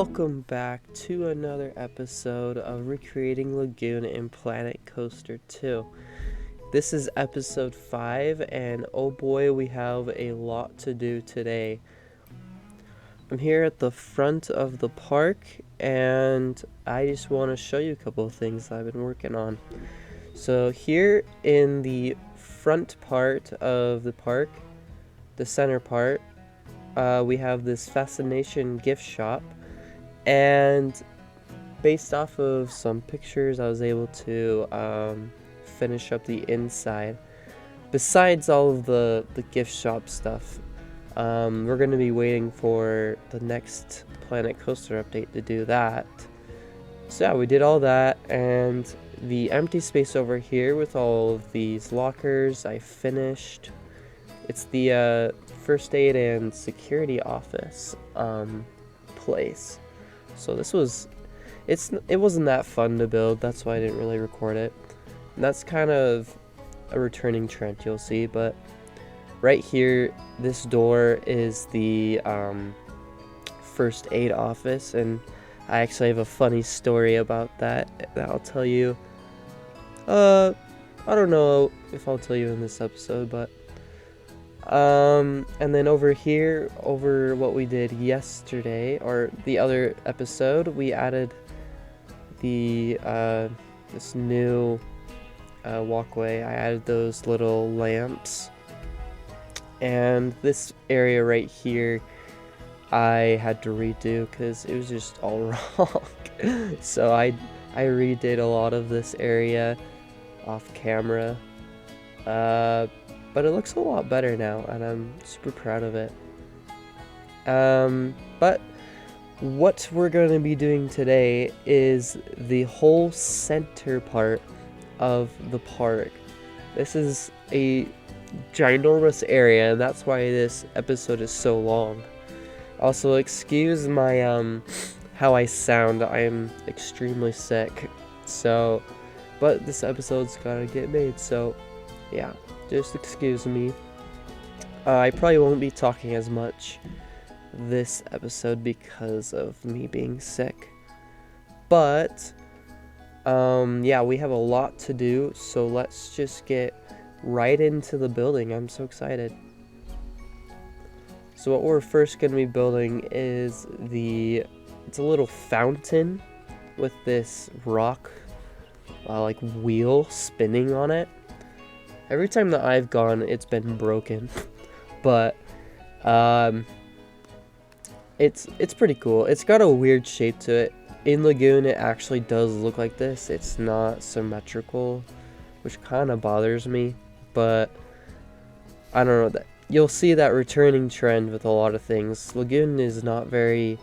Welcome back to another episode of Recreating Lagoon in Planet Coaster 2. This is episode 5, and oh boy, we have a lot to do today. I'm here at the front of the park, and I just want to show you a couple of things I've been working on. So here in the front part of the park, the center part, we have this Fascination gift shop, and based off of some pictures I was able to finish up the inside. Besides all of the gift shop stuff, we're going to be waiting for the next Planet Coaster update to do that. So yeah, we did all that, and the empty space over here with all of these lockers I finished. It's the first aid and security office place. So it wasn't that fun to build, that's why I didn't really record it. And that's kind of a returning trend you'll see, but right here, this door is the first aid office, and I actually have a funny story about that I'll tell you. I don't know if I'll tell you in this episode, but and then over here, over what we did yesterday, or the other episode, we added the this new walkway. I added those little lamps, and this area right here I had to redo because it was just all wrong. So I redid a lot of this area off camera, but it looks a lot better now, and I'm super proud of it. But what we're going to be doing today is the whole center part of the park. This is a ginormous area, and that's why this episode is so long. Also, excuse my how I sound. I am extremely sick, but this episode's gotta get made, so yeah, just excuse me. I probably won't be talking as much this episode because of me being sick, but yeah, we have a lot to do, so let's just get right into the building. I'm so excited. So what we're first going to be building is it's a little fountain with this rock like wheel spinning on it. Every time that I've gone, it's been broken, but it's pretty cool. It's got a weird shape to it. In Lagoon, it actually does look like this. It's not symmetrical, which kind of bothers me, but I don't know, that you'll see that returning trend with a lot of things. Lagoon is not very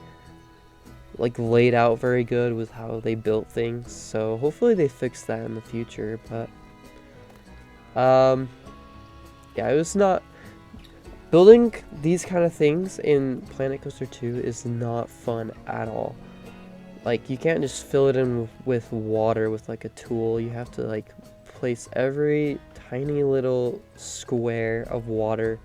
laid out very good with how they built things, so hopefully they fix that in the future. But yeah, it was not building these kind of things in Planet Coaster 2 is not fun at all. You can't just fill it in with water with a tool. You have to place every tiny little square of water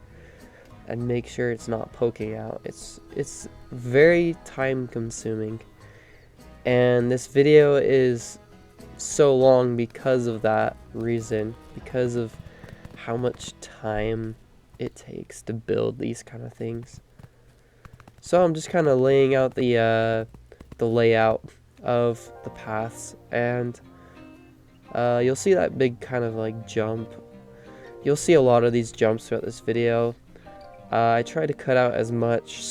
and make sure it's not poking out. It's very time consuming, and this video is so long because of that reason, because of how much time it takes to build these kind of things. So I'm just kind of laying out the layout of the paths, and you'll see that big kind of jump. You'll see a lot of these jumps throughout this video. I try to cut out as much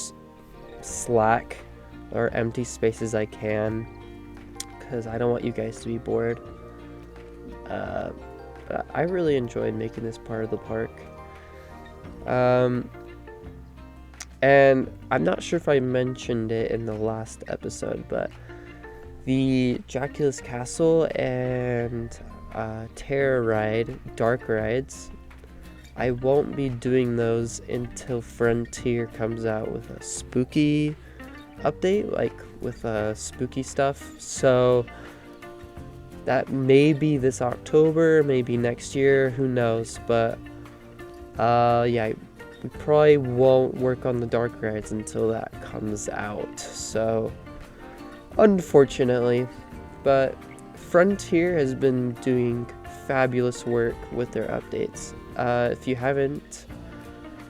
slack or empty space as I can, because I don't want you guys to be bored. But I really enjoyed making this part of the park. And I'm not sure if I mentioned it in the last episode, but the Dracula's Castle and Terror Ride, Dark Rides, I won't be doing those until Frontier comes out with a spooky update, with spooky stuff. So that may be this October, maybe next year, who knows. But yeah, we probably won't work on the dark rides until that comes out. So unfortunately. But Frontier has been doing fabulous work with their updates. If you haven't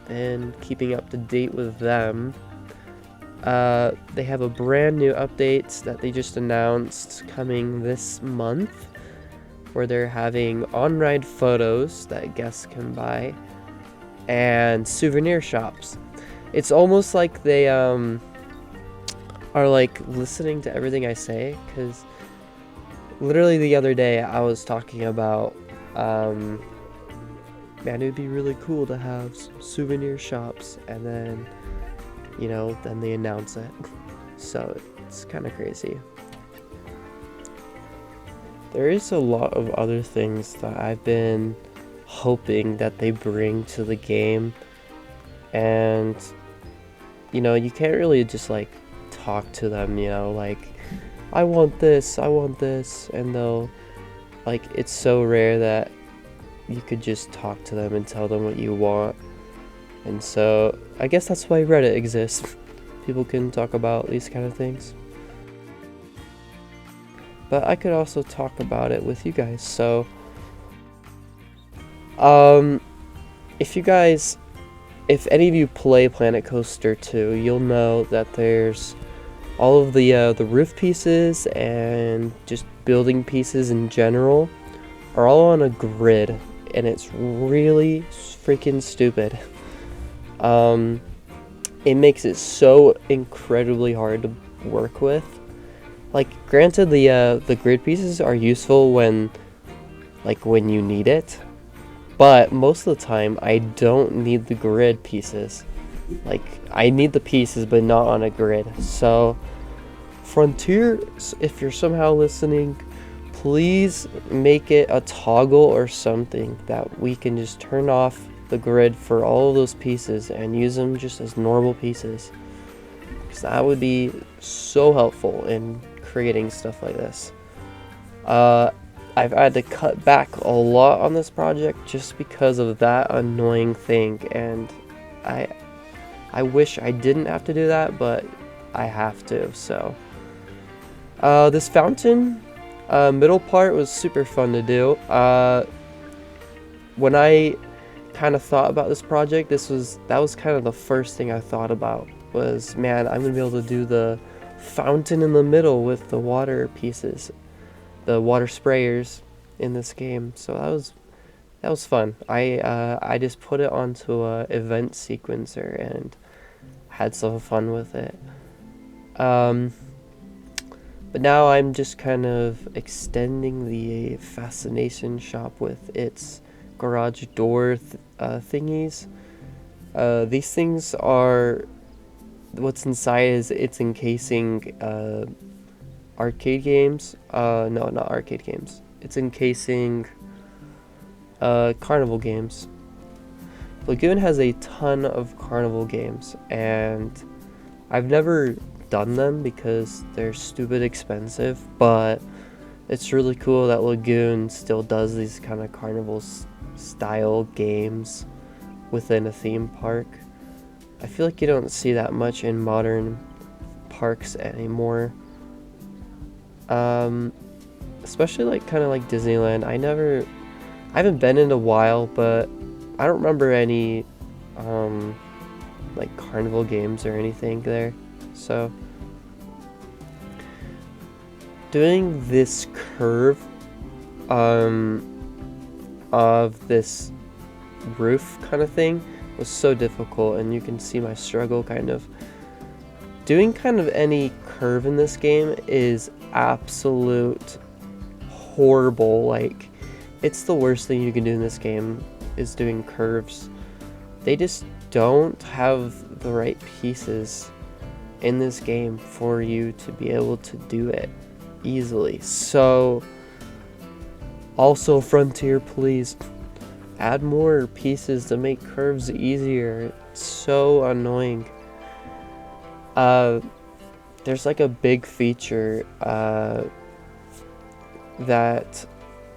been keeping up to date with them, they have a brand new update that they just announced coming this month, where they're having on-ride photos that guests can buy and souvenir shops. It's almost like they are like listening to everything I say, because literally the other day I was talking about man, it would be really cool to have souvenir shops, and then then they announce it. So it's kind of crazy. There is a lot of other things that I've been hoping that they bring to the game, and you can't really just like talk to them, like I want this, and they'll like, it's so rare that you could just talk to them and tell them what you want. And so I guess that's why Reddit exists. People can talk about these kind of things. But I could also talk about it with you guys. So if any of you play Planet Coaster 2, you'll know that there's all of the roof pieces and just building pieces in general are all on a grid, and it's really freaking stupid. It makes it so incredibly hard to work with. Like, granted, the grid pieces are useful when you need it, but most of the time I don't need the grid pieces. Like, I need the pieces, but not on a grid. So Frontier, if you're somehow listening, please make it a toggle or something that we can just turn off the grid for all of those pieces and use them just as normal pieces, because that would be so helpful in creating stuff like this. I've had to cut back a lot on this project just because of that annoying thing, and I wish I didn't have to do that, but I have to. So this fountain middle part was super fun to do. When I kind of thought about this project, that was kind of the first thing I thought about, was, man, I'm gonna be able to do the fountain in the middle with the water pieces, the water sprayers in this game. So that was fun. I just put it onto a event sequencer and had some fun with it. But now I'm just kind of extending the fascination shop with its garage door thingies. These things are, what's inside is it's encasing arcade games. No, not arcade games. It's encasing carnival games. Lagoon has a ton of carnival games, and I've never done them because they're stupid expensive, but it's really cool that Lagoon still does these kind of carnival style games within a theme park. I feel like you don't see that much in modern parks anymore. Especially like kind of like Disneyland. I haven't been in a while, but I don't remember any like carnival games or anything there. So doing this curve of this roof kind of thing was so difficult, and you can see my struggle kind of. Doing kind of any curve in this game is absolute horrible. Like, it's the worst thing you can do in this game is doing curves. They just don't have the right pieces in this game for you to be able to do it easily. So also, Frontier, please add more pieces to make curves easier. It's so annoying. There's like a big feature that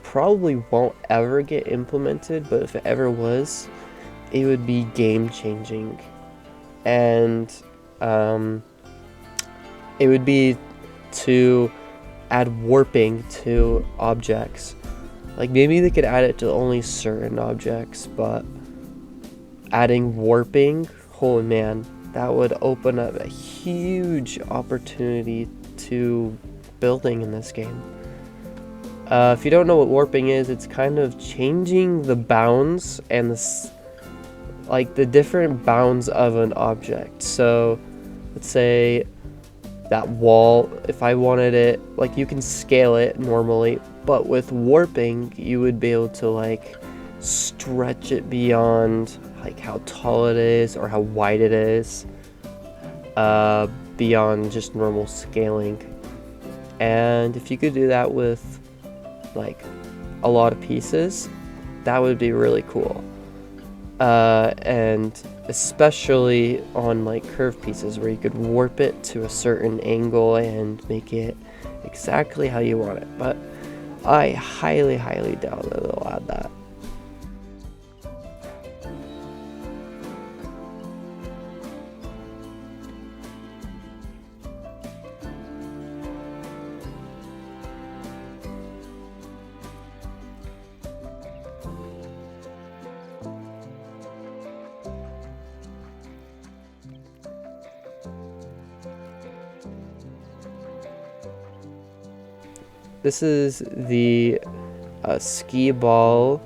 probably won't ever get implemented, but if it ever was, it would be game changing. And it would be to add warping to objects. Like maybe they could add it to only certain objects, but adding warping, holy man, that would open up a huge opportunity to building in this game. If you don't know what warping is, it's kind of changing the bounds and the different bounds of an object. So let's say that wall, if I wanted it, like you can scale it normally, but with warping you would be able to like stretch it beyond like how tall it is or how wide it is, beyond just normal scaling. And if you could do that with like a lot of pieces, that would be really cool. And especially on like curved pieces where you could warp it to a certain angle and make it exactly how you want it. But I highly doubt that they'll add that. This is the skee ball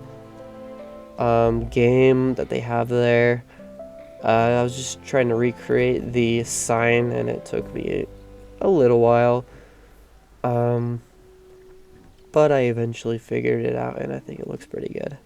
game that they have there. I was just trying to recreate the sign and it took me a little while. But I eventually figured it out and I think it looks pretty good.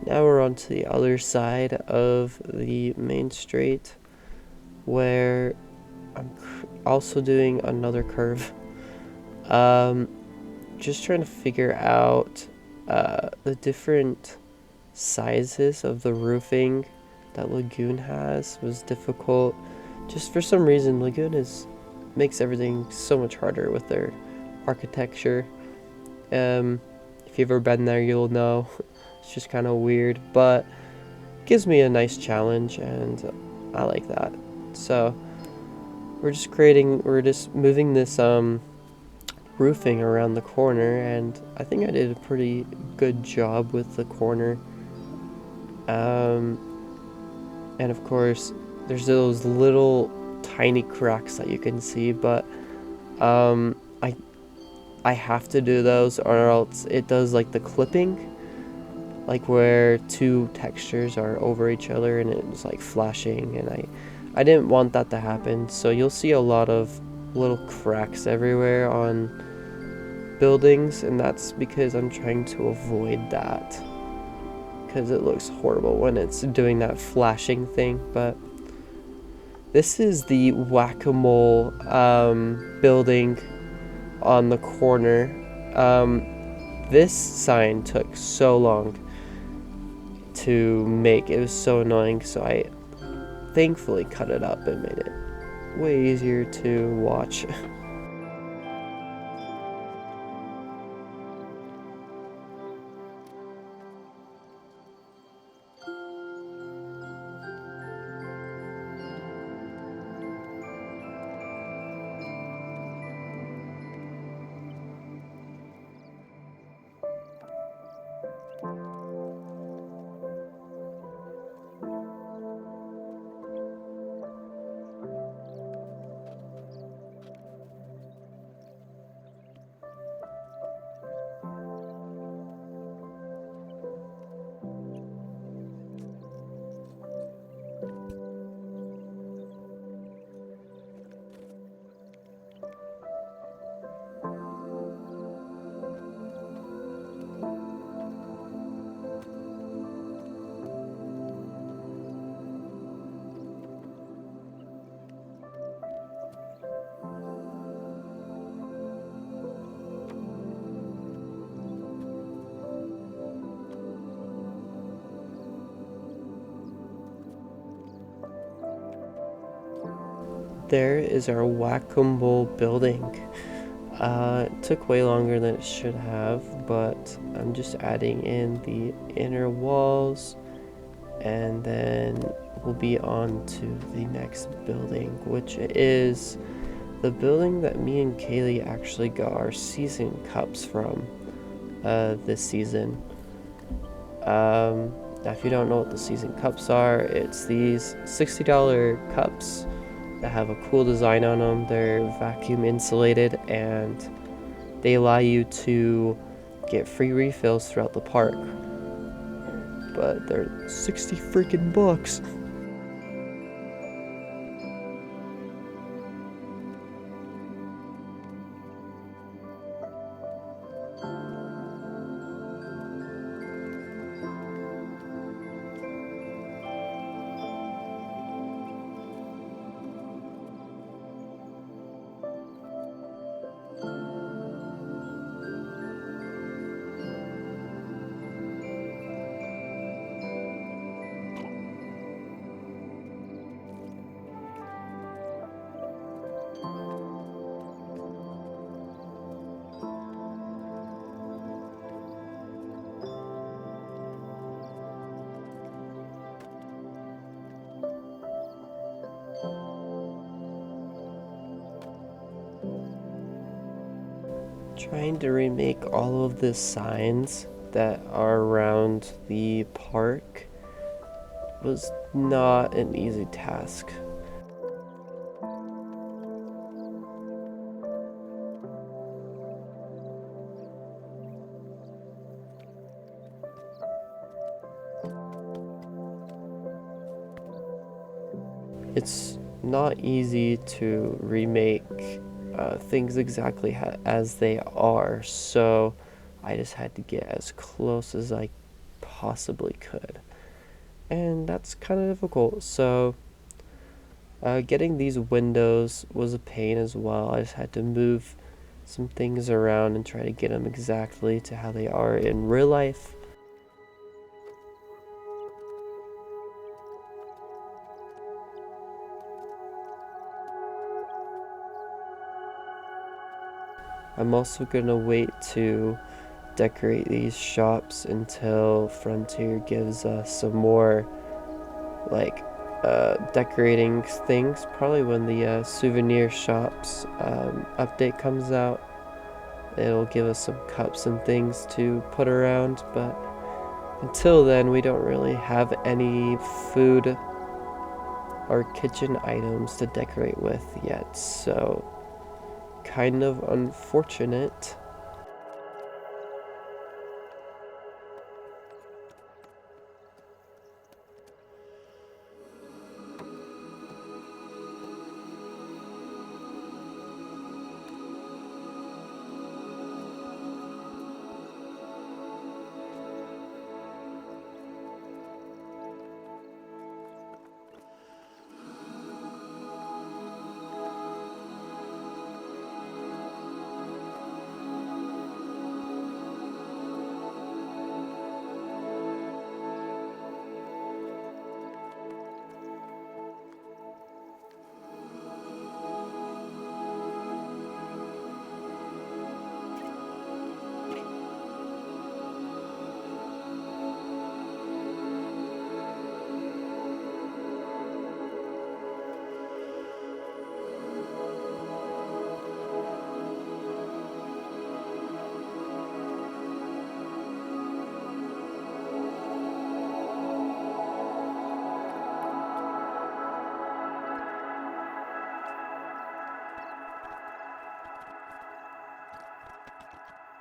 Now we're on to the other side of the main street where I'm also doing another curve. Just trying to figure out the different sizes of the roofing that Lagoon has was difficult. Just for some reason, Lagoon makes everything so much harder with their architecture. If you've ever been there, you'll know. It's just kind of weird, but gives me a nice challenge and I like that. So we're just moving this roofing around the corner, and I think I did a pretty good job with the corner. And of course there's those little tiny cracks that you can see, but I have to do those or else it does like the clipping, like where two textures are over each other and it's like flashing, and I didn't want that to happen. So you'll see a lot of little cracks everywhere on buildings, and that's because I'm trying to avoid that, because it looks horrible when it's doing that flashing thing. But this is the whack-a-mole building on the corner. This sign took so long to make. It was so annoying, so I thankfully cut it up and made it way easier to watch. there is our whack-a-mole building. It took way longer than it should have, but I'm just adding in the inner walls, and then we'll be on to the next building, which is the building that me and Kaylee actually got our season cups from this season. Now if you don't know what the season cups are, it's these $60 cups that have a cool design on them. They're vacuum insulated and they allow you to get free refills throughout the park. But they're 60 freaking bucks. Trying to remake all of the signs that are around the park was not an easy task. It's not easy to remake things exactly as they are, so I just had to get as close as I possibly could, and that's kind of difficult. So getting these windows was a pain as well. I just had to move some things around and try to get them exactly to how they are in real life. I'm also gonna wait to decorate these shops until Frontier gives us some more like decorating things, probably when the souvenir shops update comes out. It'll give us some cups and things to put around, but until then we don't really have any food or kitchen items to decorate with yet, so kind of unfortunate.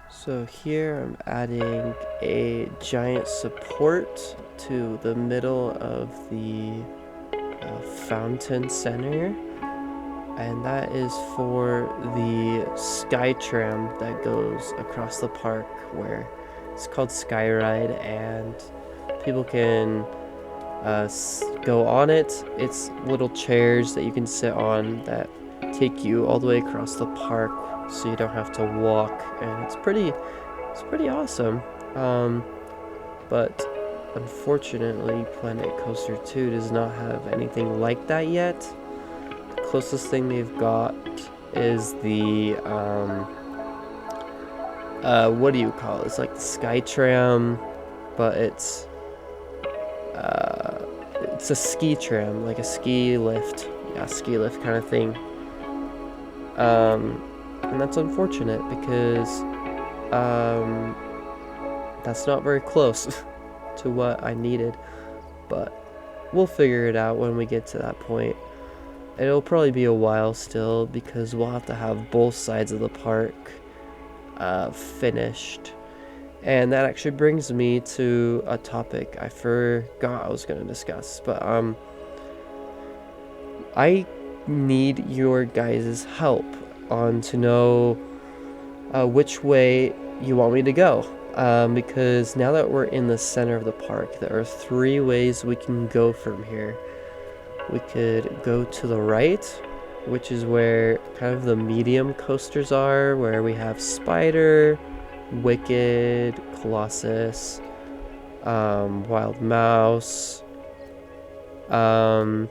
So here I'm adding a giant support to the middle of the fountain center, and that is for the sky tram that goes across the park, where it's called Skyride, and people can go on it. It's little chairs that you can sit on that take you all the way across the park, so you don't have to walk, and it's pretty awesome. But unfortunately Planet Coaster 2 does not have anything like that yet. The closest thing they've got is the what do you call it? It's like the Skytram, but it's a ski tram, like a ski lift. Yeah, ski lift kind of thing. And that's unfortunate because that's not very close to what I needed, but we'll figure it out when we get to that point. It'll probably be a while still because we'll have to have both sides of the park finished. And that actually brings me to a topic I forgot I was going to discuss, but I need your guys' help on to know which way you want me to go. Because now that we're in the center of the park, there are 3 ways we can go from here. We could go to the right, which is where kind of the medium coasters are, where we have Spider, Wicked, Colossus, Wild Mouse, those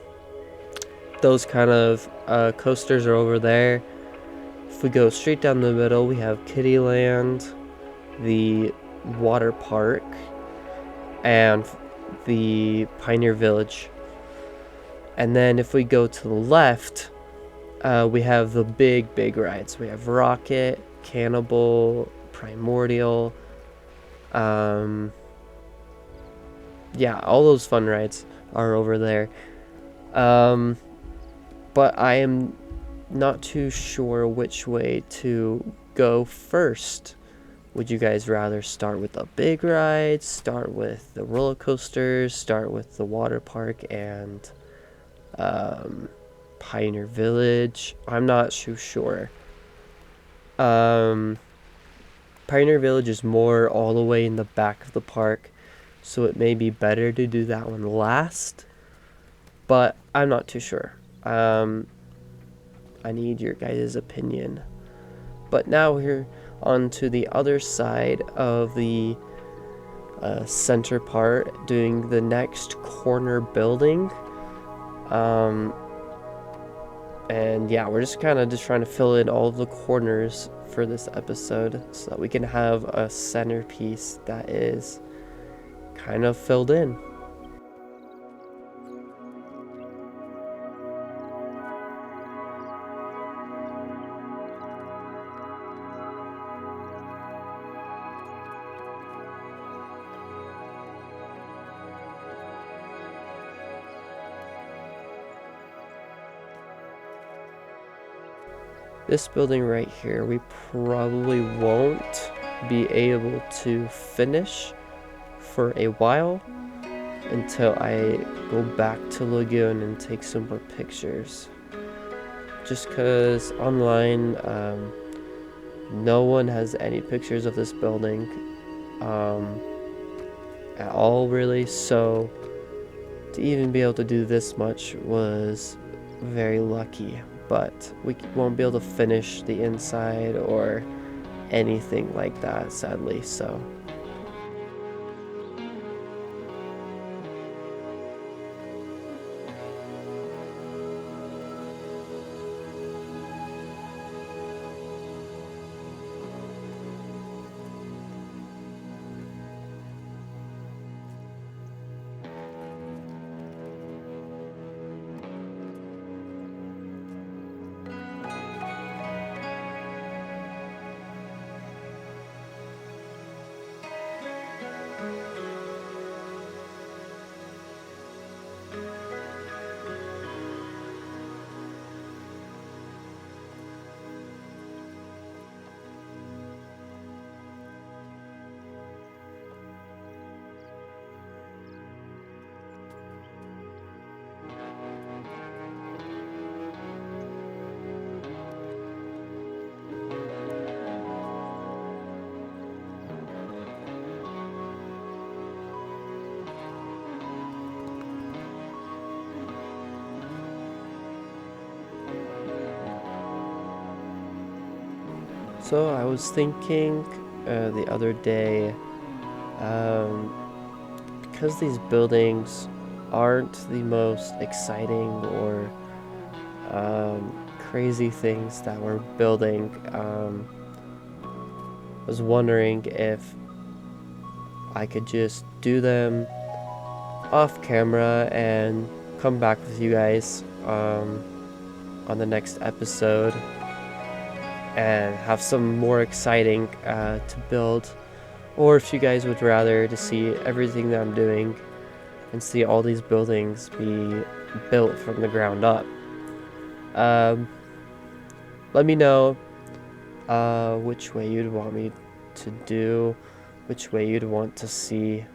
kind of coasters are over there. If we go straight down the middle, we have Kittyland, the water park, and the Pioneer Village. And then if we go to the left, we have the big rides. We have Rocket, Cannibal, Primordial, yeah, all those fun rides are over there. But I am not too sure which way to go first. Would you guys rather start with the big rides, start with the roller coasters, start with the water park and Pioneer Village? I'm not too sure. Pioneer Village is more all the way in the back of the park, so it may be better to do that one last, but I'm not too sure. I need your guys' opinion. But now we're on to the other side of the center part, doing the next corner building. And yeah, we're just trying to fill in all of the corners for this episode so that we can have a centerpiece that is kind of filled in. This building right here, we probably won't be able to finish for a while until I go back to Lagoon and take some more pictures. Just because online, no one has any pictures of this building at all, really. So to even be able to do this much was very lucky. But we won't be able to finish the inside or anything like that, sadly, so. So I was thinking the other day, because these buildings aren't the most exciting or crazy things that we're building. I was wondering if I could just do them off camera and come back with you guys on the next episode and have some more exciting to build, or if you guys would rather to see everything that I'm doing and see all these buildings be built from the ground up. Let me know which way you'd want me to do, which way you'd want to see.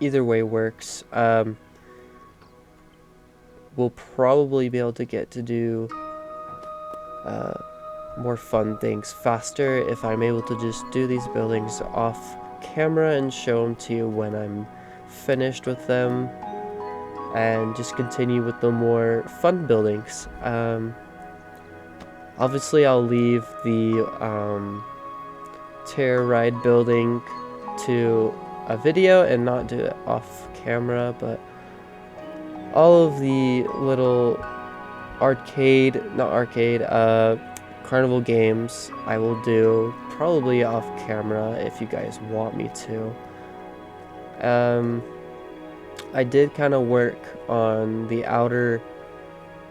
Either way works. We'll probably be able to get to do more fun things faster if I'm able to just do these buildings off camera and show them to you when I'm finished with them, and just continue with the more fun buildings. Obviously I'll leave the terror ride building to a video and not do it off camera, but all of the little carnival games I will do probably off camera if you guys want me to. I did kind of work on the outer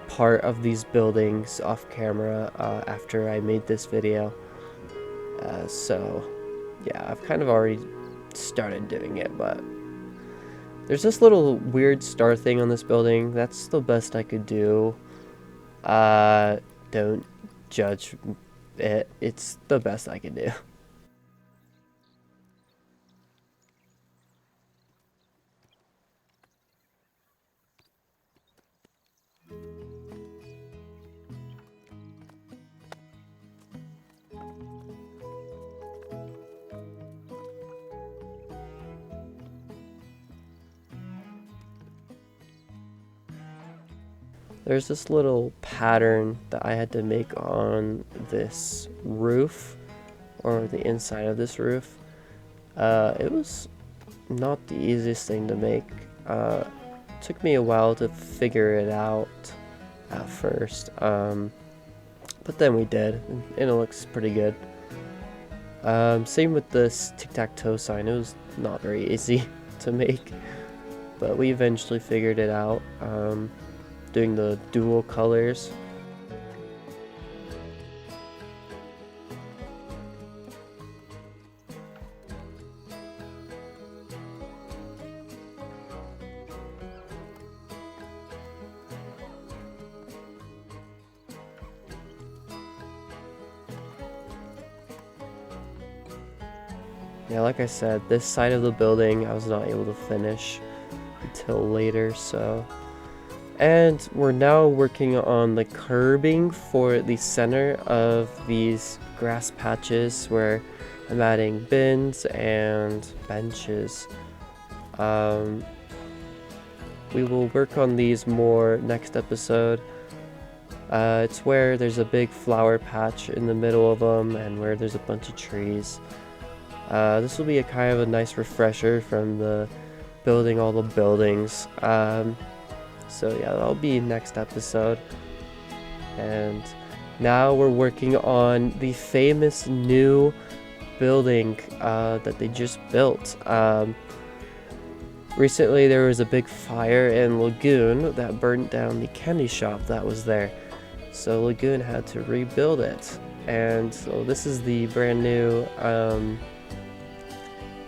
part of these buildings off camera after I made this video, so yeah, I've kind of already started doing it, but there's this little weird star thing on this building. That's the best I could do. Don't judge it. It's the best I can do. There's this little pattern that I had to make on this roof, or the inside of this roof. It was not the easiest thing to make. Took me a while to figure it out at first, but then we did, and it looks pretty good. Same with this tic-tac-toe sign. It was not very easy to make, but we eventually figured it out. Doing the dual colors. Yeah, like I said, this side of the building I was not able to finish until later, so. And we're now working on the curbing for the center of these grass patches where I'm adding bins and benches. We will work on these more next episode. It's where there's a big flower patch in the middle of them and where there's a bunch of trees. This will be a kind of a nice refresher from the building all the buildings. So yeah, that'll be next episode. And now we're working on the famous new building that they just built. Recently there was a big fire in Lagoon that burned down the candy shop that was there. So Lagoon had to rebuild it. And so this is the brand new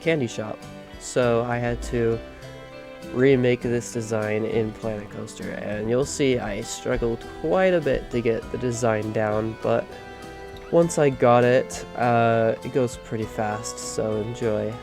candy shop. So I had to remake this design in Planet Coaster, and you'll see I struggled quite a bit to get the design down, but once I got it, it goes pretty fast, so enjoy.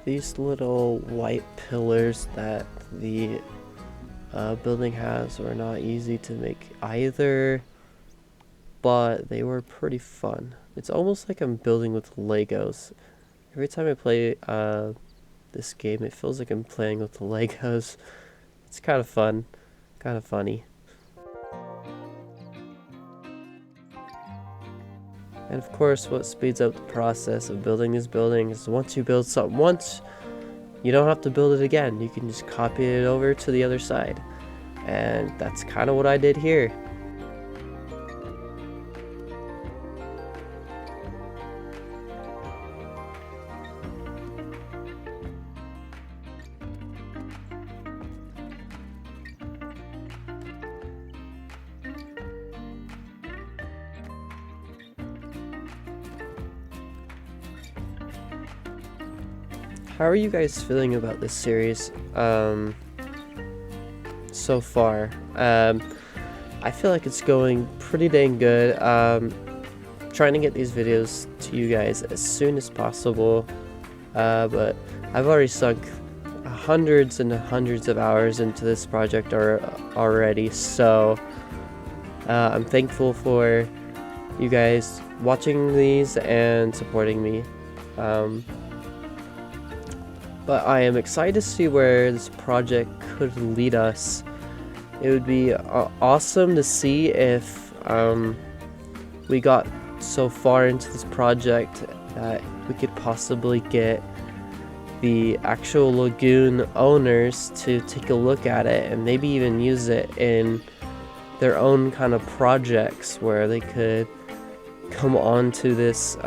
These little white pillars that the building has were not easy to make either, but they were pretty fun. It's almost like I'm building with Legos. Every time I play this game, it feels like I'm playing with Legos. It's kind of fun, kind of funny. And of course, what speeds up the process of building these buildings is once you build something once, you don't have to build it again. You can just copy it over to the other side. And that's kind of what I did here. How are you guys feeling about this series so far? I feel like it's going pretty dang good. Trying to get these videos to you guys as soon as possible, but I've already sunk hundreds and hundreds of hours into this project already, so I'm thankful for you guys watching these and supporting me. But I am excited to see where this project could lead us. It would be awesome to see if we got so far into this project that we could possibly get the actual Lagoon owners to take a look at it and maybe even use it in their own kind of projects where they could come onto this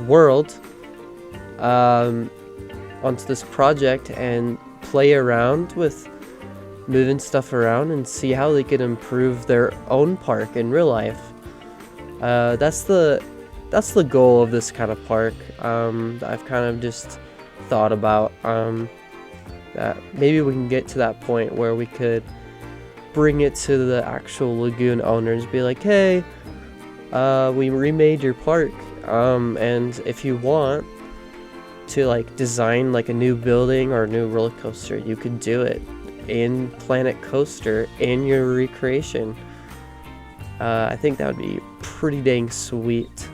world, onto this project and play around with moving stuff around and see how they could improve their own park in real life. That's the goal of this kind of park. I've kind of just thought about that maybe we can get to that point where we could bring it to the actual Lagoon owners, be like, hey, we remade your park, and if you want to like design like a new building or a new roller coaster, you could do it in Planet Coaster in your recreation. I think that would be pretty dang sweet,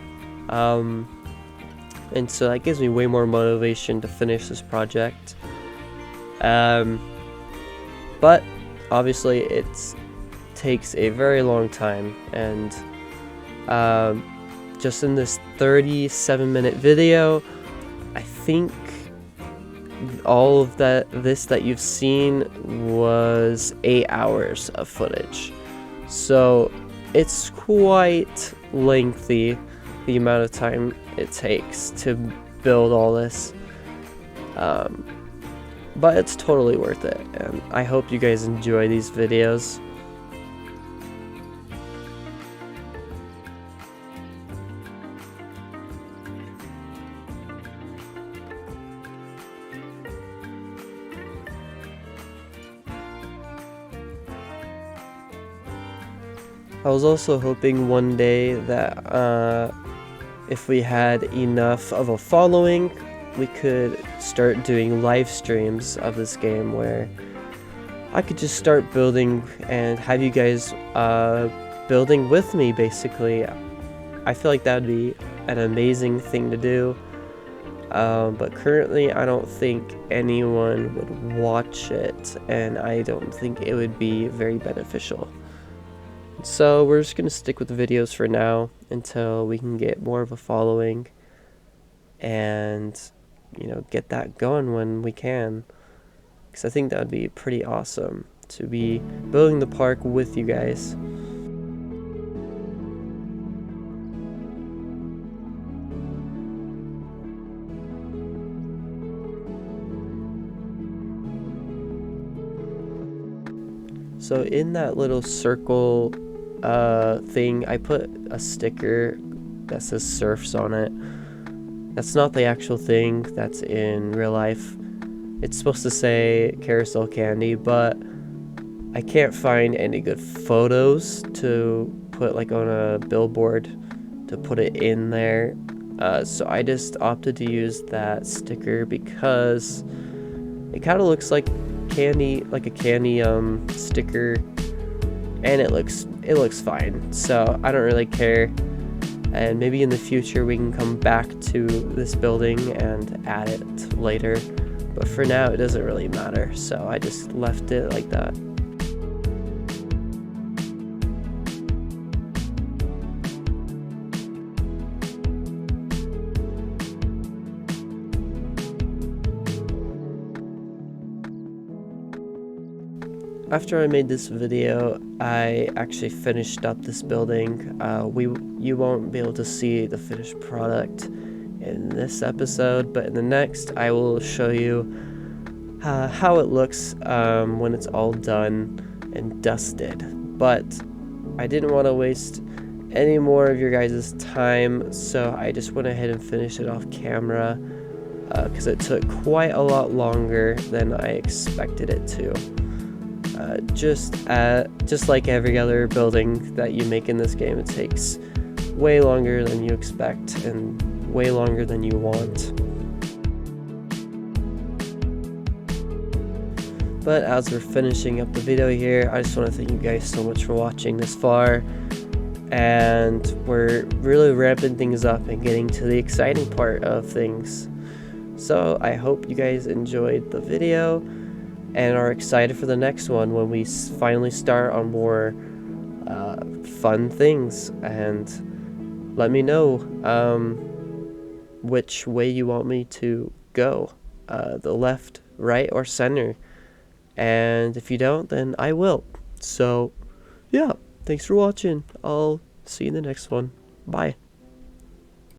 and so that gives me way more motivation to finish this project. But obviously it takes a very long time, and just in this 37-minute video, I think all of this that you've seen was 8 hours of footage. So it's quite lengthy, the amount of time it takes to build all this. But it's totally worth it, and I hope you guys enjoy these videos. I was also hoping one day that if we had enough of a following, we could start doing live streams of this game where I could just start building and have you guys building with me, basically. I feel like that would be an amazing thing to do, but currently I don't think anyone would watch it, and I don't think it would be very beneficial. So we're just going to stick with the videos for now until we can get more of a following and, you know, get that going when we can. Because I think that would be pretty awesome to be building the park with you guys. So in that little circle thing, I put a sticker that says surfs on it. That's not the actual thing that's in real life. It's supposed to say carousel candy, but I can't find any good photos to put like on a billboard to put it in there. So I just opted to use that sticker because it kind of looks like candy, like a candy sticker, and it looks fine. So I don't really care. And maybe in the future we can come back to this building and add it later. But for now it doesn't really matter. So I just left it like that. After I made this video, I actually finished up this building. You won't be able to see the finished product in this episode, but in the next I will show you how it looks when it's all done and dusted. But I didn't want to waste any more of your guys' time, so I just went ahead and finished it off camera because it took quite a lot longer than I expected it to. Just like every other building that you make in this game, it takes way longer than you expect and way longer than you want. But as we're finishing up the video here, I just want to thank you guys so much for watching this far, and we're really ramping things up and getting to the exciting part of things. So I hope you guys enjoyed the video and are excited for the next one when we finally start on more fun things. And let me know which way you want me to go, the left, right, or center. And if you don't, then I will. So yeah, thanks for watching. I'll see you in the next one. Bye.